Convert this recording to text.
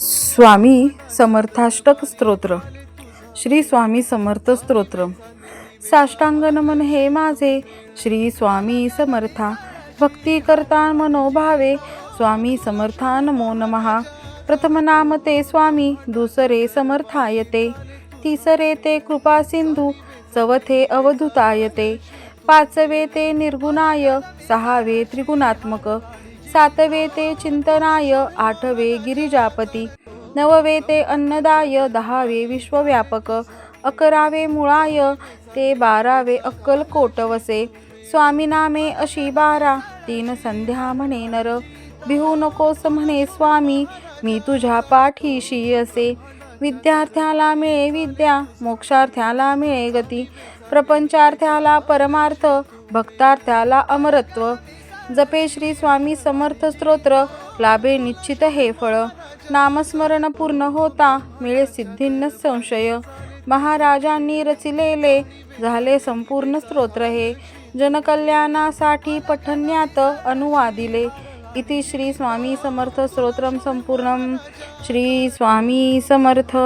स्वामी समर्थाष्टक स्तोत्र. श्री स्वामी समर्थ स्तोत्र. साष्टांग नमन हे माझे श्री स्वामी समर्था. भक्ती करता मनोभावे स्वामी समर्था नमो नमः. प्रथम नाम ते स्वामी, दुसरे समर्थायते, तिसरे ते कृपा सिंधू, चौथे अवधूतायते, पाचवे ते निर्गुणाय, सहावे त्रिगुणात्मक, सातवे ते चिंतनाय, आठवे गिरिजापती, नववे ते अन्नदाय, दहावे विश्वव्यापक, अकरावे मुळाय, ते बारावे अक्कलकोट वसे. स्वामी नामे अशी 12, 3 संध्या म्हणे नर. भिवू नकोस म्हणे स्वामी, मी तुझ्या पाठीशी असे. विद्यार्थ्याला मिळे विद्या, मोक्षार्थ्याला मिळे गती, प्रपंचार्थ्याला परमार्थ, भक्तार्थ्याला अमरत्व. जपे श्री स्वामी समर्थ स्तोत्र, लाभे निश्चित हे फळ. नामस्मरण पूर्ण होता, मिळे सिद्धीन संशय. महाराजांनी रचिलेले झाले संपूर्ण स्तोत्र हे. जनकल्याणासाठी पठण्यात अनुवादिले. इति श्री स्वामी समर्थ स्तोत्रम संपूर्णम. श्री स्वामी समर्थ.